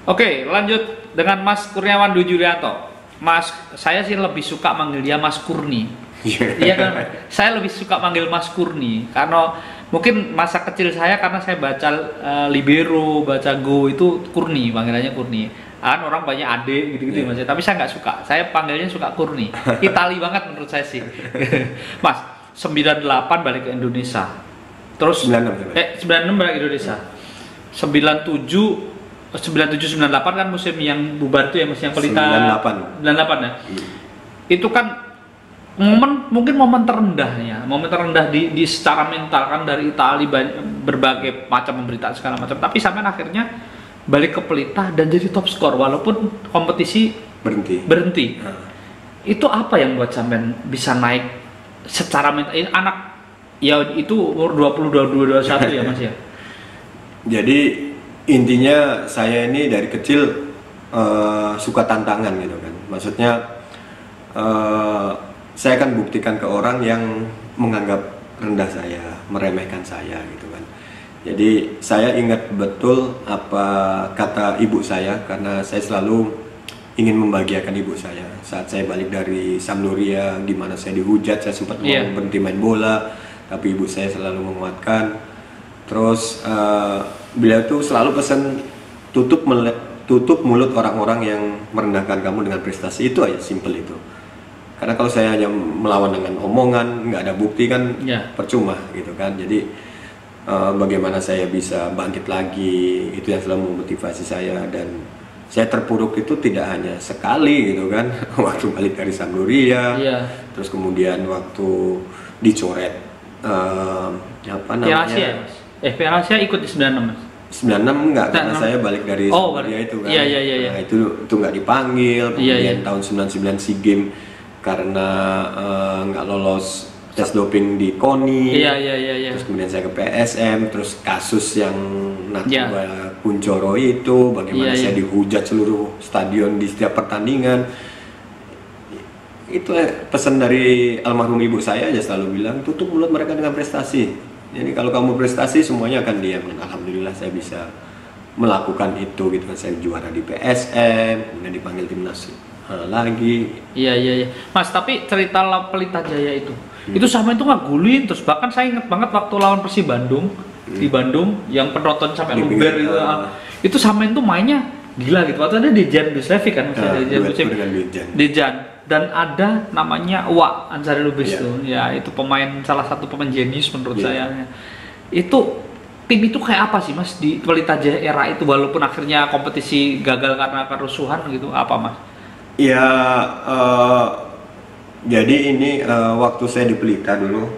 Oke, lanjut dengan Mas Kurniawan Dwi Julianto. Mas, saya sih lebih suka manggil dia Mas Kurni. Iya kan? Saya lebih suka manggil Mas Kurni karena mungkin masa kecil saya karena saya baca libero, baca go itu Kurni, panggilannya Kurni. Kan orang banyak Ade gitu-gitu Mas. Tapi saya nggak suka. Saya panggilnya suka Kurni. Itali banget menurut saya sih. Mas, 98 balik ke Indonesia. Terus 96 balik ke Indonesia. 97 98 kan musim yang bubar tuh ya, musim yang Pelita 98 ya. Itu kan mungkin momen terendahnya, momen terendah di secara mental kan dari Italia, berbagai macam pemberitaan segala macam. Tapi sampai akhirnya balik ke Pelita dan jadi top skor walaupun kompetisi berhenti. Itu apa yang buat sampean bisa naik secara mental? Anak ya itu umur 20 22 21 ya Mas ya. Jadi intinya saya ini dari kecil suka tantangan gitu kan. Maksudnya saya akan buktikan ke orang yang menganggap rendah saya, meremehkan saya gitu kan. Jadi saya ingat betul apa kata ibu saya karena saya selalu ingin membahagiakan ibu saya. Saat saya balik dari Sampdoria, di mana saya dihujat, saya sempat mau berhenti main bola, tapi ibu saya selalu menguatkan. Terus beliau tuh selalu pesan tutup mulut orang-orang yang merendahkan kamu dengan prestasi. Itu aja, simple itu. Karena kalau saya hanya melawan dengan omongan, nggak ada bukti kan percuma gitu kan. Jadi bagaimana saya bisa bangkit lagi, itu yang selalu memotivasi saya. Dan saya terpuruk itu tidak hanya sekali gitu kan. Waktu balik dari Sampdoria, terus kemudian waktu dicoret apa namanya? Piala Asia ikut di 96 Mas? 96 enggak, karena saya balik dari Sampdoria itu kan. Nah, itu nggak dipanggil. Kemudian tahun 99 SEA Games karena nggak lolos tes doping di KONI. Terus kemudian saya ke PSM, terus kasus yang Natsuba Kunchoro itu, bagaimana saya dihujat seluruh stadion di setiap pertandingan. Itu pesan dari almarhum ibu saya aja, selalu bilang tutup mulut mereka dengan prestasi. Jadi kalau kamu prestasi semuanya akan diam. Alhamdulillah saya bisa melakukan itu gitu kan. Saya juara di PSM, kemudian dipanggil timnas lagi. Iya. Mas, tapi cerita Pelita Jaya itu sama itu ngagulin. Terus bahkan saya ingat banget waktu lawan Persib Bandung di Bandung yang penonton sampai luber gitu. Itu sama itu mainnya gila gitu. Waktu ada Dejan Duslevi kan, Dejan. Dan ada namanya Wak Ansari Lubis tuh, ya itu salah satu pemain jenius menurut saya. Itu tim itu kayak apa sih Mas di Pelita Jaya era itu, walaupun akhirnya kompetisi gagal karena kerusuhan gitu, apa Mas? Ya, jadi ini waktu saya di Pelita dulu.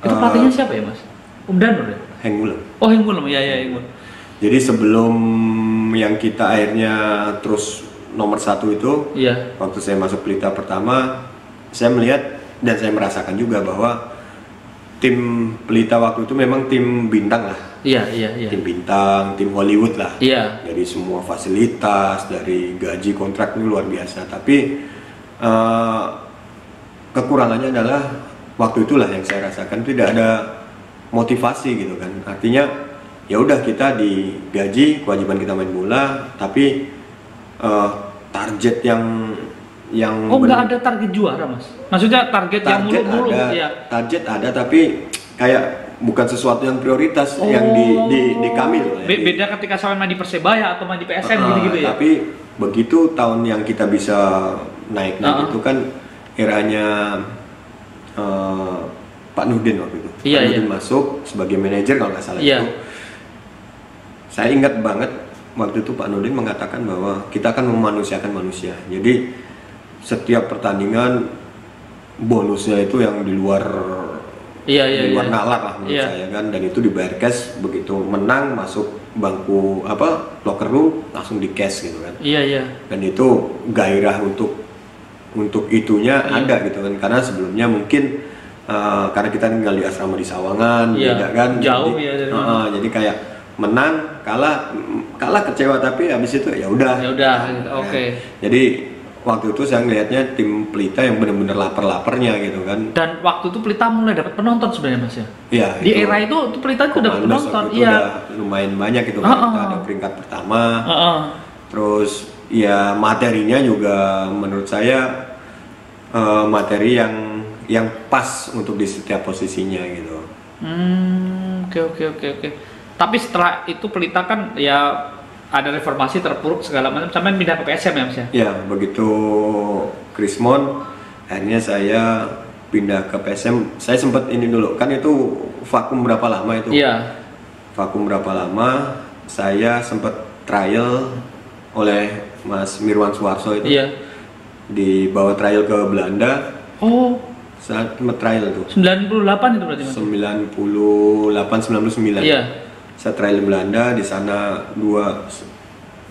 Itu pelatihnya siapa ya Mas? Danur ya? Heng Wulem. Oh Heng Wulem, ya Heng Wulem. Jadi sebelum yang kita akhirnya terus nomor 1 itu, waktu saya masuk Pelita pertama, saya melihat dan saya merasakan juga bahwa tim Pelita waktu itu memang tim bintang lah. Tim bintang, tim Hollywood lah. Dari semua fasilitas, dari gaji, kontrak ini luar biasa. Tapi kekurangannya adalah waktu itulah yang saya rasakan tidak ada motivasi gitu kan. Artinya ya udah kita digaji, kewajiban kita main bola, tapi target yang nggak ada target juara Mas? Maksudnya target yang mulu-mulu target ada tapi kayak bukan sesuatu yang prioritas yang di kami loh. Beda ketika sampai main di Persebaya atau main di PSM gitu ya. Tapi begitu tahun yang kita bisa naik itu kan eranya Pak Nurdin waktu itu. Pak Nurdin masuk sebagai manajer kalau nggak salah itu. Saya ingat banget waktu itu Pak Nurdin mengatakan bahwa kita akan memanusiakan manusia. Jadi setiap pertandingan bonusnya itu yang di luar nalar lah menurut saya kan, dan itu dibayar cash. Begitu menang masuk bangku locker room langsung di cash gitu kan. Dan itu gairah untuk itunya ada gitu kan, karena sebelumnya mungkin karena kita tinggal di asrama di Sawangan, beda kan, jauh jadi kayak menang kalah kecewa, tapi habis itu ya udah oke. Jadi waktu itu saya ngelihatnya tim Pelita yang benar-benar lapar-laparnya gitu kan. Dan waktu itu Pelita mulai dapat penonton sebenarnya Mas ya. Iya. Di era itu Pelita itu dapat penonton. Iya. Udah lumayan banyak itu kan. Kita ada peringkat pertama. Terus ya materinya juga menurut saya materi yang pas untuk di setiap posisinya gitu. Oke. Tapi setelah itu Pelita kan ya ada reformasi terpuruk segala macam, sampai pindah ke PSM ya Mas ya? Ya, begitu Krismon, akhirnya saya pindah ke PSM. Saya sempat ini dulu, kan itu vakum berapa lama itu? Iya. Vakum berapa lama, saya sempat trial oleh Mas Mirwan Suwarso itu. Iya. Dibawa trial ke Belanda. Oh. Saya sempat trial tuh. 98 itu berarti Mas? 98, 99. Iya. Saya trial di Belanda, di sana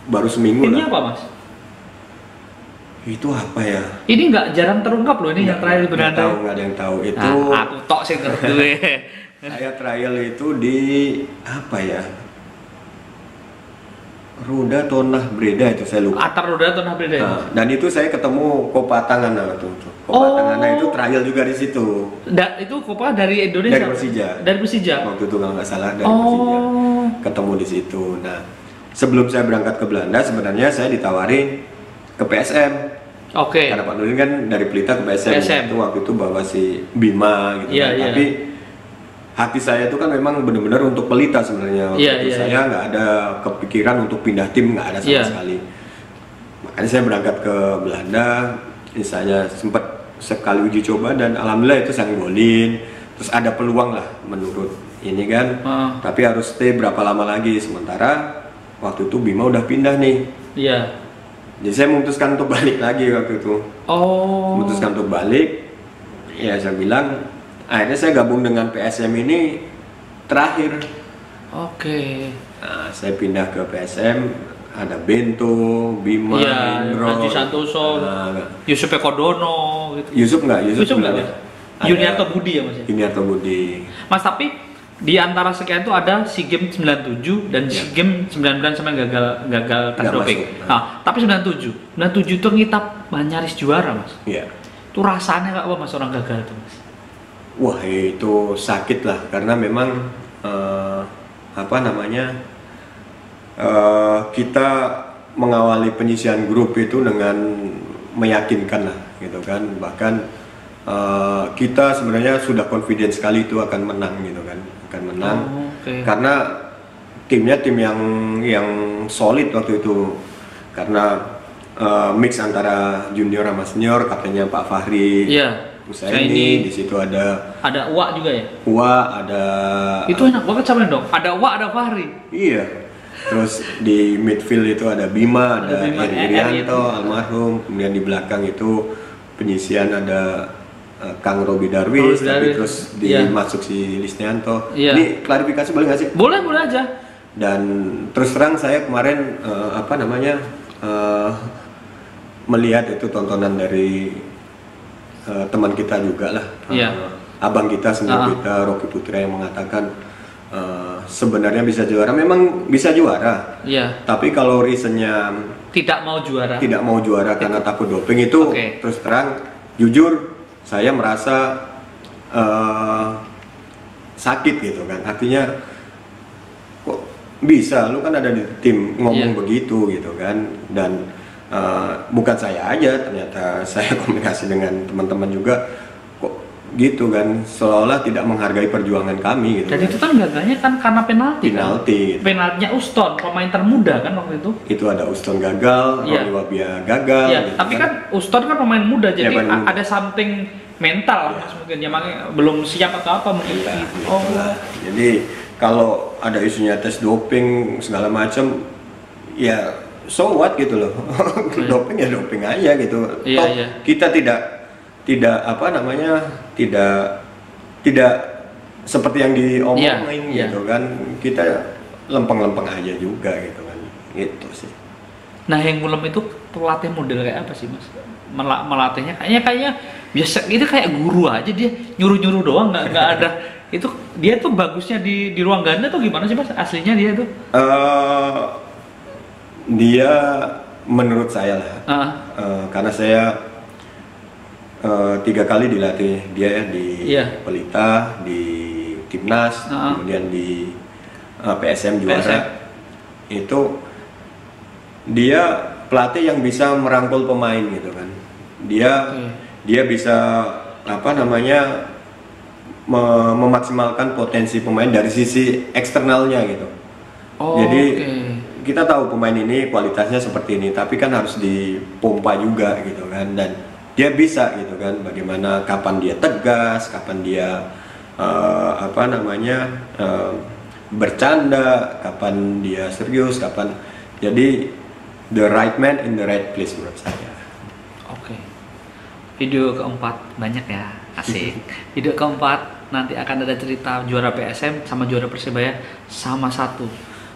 baru seminggu ini lah. apa Mas? Itu apa ya? Ini nggak jarang terungkap loh ini yang trial di Belanda. Nggak ada yang tahu itu. Nah, aku tok sih ngerti. Saya trial itu di apa ya? Ruda Tonah Breda itu saya lupa. Atar Ruda Tonah Breda. Nah, dan itu saya ketemu Kopa Tangana tuh. Kopa Tangana itu trial juga di situ. Itu Kopa dari Indonesia. Dari Persija. Dari Persija. Waktu itu kalau nggak salah dari Persija. Ketemu di situ. Nah, sebelum saya berangkat ke Belanda sebenarnya saya ditawarin ke PSM. Oke. Karena Pak Nurdin kan dari Pelita ke PSM. Itu waktu itu bawa si Bima gitu. Iya. Tapi hati saya itu kan memang benar-benar untuk Pelita sebenarnya. Saya nggak ada kepikiran untuk pindah tim, nggak ada sama sekali. Makanya saya berangkat ke Belanda, misalnya sempat sekali uji coba dan alhamdulillah itu saya ngegolin. Terus ada peluang lah menurut ini kan, tapi harus stay berapa lama lagi. Sementara waktu itu Bima udah pindah nih. Iya. Jadi saya memutuskan untuk balik lagi waktu itu. Memutuskan untuk balik. Ya saya bilang. Akhirnya saya gabung dengan PSM ini terakhir. Oke. Nah, saya pindah ke PSM, ada Bento, Bima, Indro, Haji Santoso, Yusuf Ekodono gitu. Yusuf enggak ya? Yuniarto Budi ya Mas ya? Yuniarto Budi. Mas, tapi di antara sekian itu ada SEA Games 97 dan SEA Games 99 sama gagal tes doping. Nah, tapi 97 itu ngitap nyaris juara Mas. Iya. Itu rasanya kayak apa Mas orang gagal itu Mas? Wah itu sakit lah karena memang kita mengawali penyisian grup itu dengan meyakinkan lah gitu kan, bahkan kita sebenarnya sudah confident sekali itu akan menang gitu kan, karena timnya tim yang solid waktu itu karena mix antara junior sama senior, kaptennya Pak Fahri. Iya. Ini di situ ada Uwa juga ya? Uwa ada. Itu enak banget sama dong. Ada Uwa, ada Fahri. Iya. Terus di midfield itu ada Bima, ada Irianto almarhum. Kemudian di belakang itu penyisian ada Kang Robi Darwis, tapi terus masuk si Lisnianto. Ini klarifikasi boleh nggak sih? Boleh aja. Dan terus terang saya kemarin melihat itu tontonan dari teman kita juga lah, abang kita, senior kita, Rocky Putra yang mengatakan sebenarnya bisa juara, memang bisa juara. Tapi kalau reasonnya tidak mau juara karena takut doping itu, terus terang, jujur saya merasa sakit gitu kan. Artinya kok bisa, lu kan ada di tim ngomong begitu gitu kan, dan bukan saya aja, ternyata saya komunikasi dengan teman-teman juga kok gitu kan, seolah-olah tidak menghargai perjuangan kami gitu. Dan itu kan gagalnya kan karena penalti. Gitu. Penaltinya Uston, pemain termuda kan waktu itu. Itu ada Uston gagal, Roni Wabia gagal. Gitu tapi kan Uston kan pemain muda, jadi ada something mental lah Mas, mungkin ya, makanya belum siap atau apa mungkin. Jadi kalau ada isunya tes doping segala macam, ya so what gitu loh. Doping ya doping aja gitu. Kita tidak seperti yang diomongin gitu kan. Kita lempeng-lempeng aja juga gitu kan. Gitu sih. Nah, yang ngulem itu pelatih model kayak apa sih Mas? Melatihnya kayaknya biasa, itu kayak guru aja, dia nyuruh-nyuruh doang, nggak ada. Itu dia tuh bagusnya di ruang ganda tuh gimana sih Mas? Aslinya dia tuh? Dia menurut saya lah. Karena saya 3 kali dilatih dia ya di Pelita, di Timnas, kemudian di PSM juara. Itu dia pelatih yang bisa merangkul pemain gitu kan. Dia bisa memaksimalkan potensi pemain dari sisi eksternalnya gitu. Jadi kita tahu pemain ini kualitasnya seperti ini, tapi kan harus dipompa juga gitu kan, dan dia bisa gitu kan, bagaimana kapan dia tegas, kapan dia bercanda, kapan dia serius, kapan. Jadi the right man in the right place menurut saya. Video keempat banyak ya, asik. Video keempat nanti akan ada cerita juara PSM sama juara Persebaya sama satu.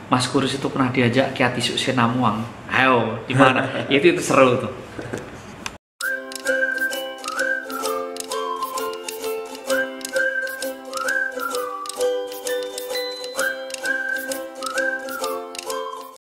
Mas Kurus itu pernah diajak Kiati Susenamuang. Ayo, gimana? itu seru tuh.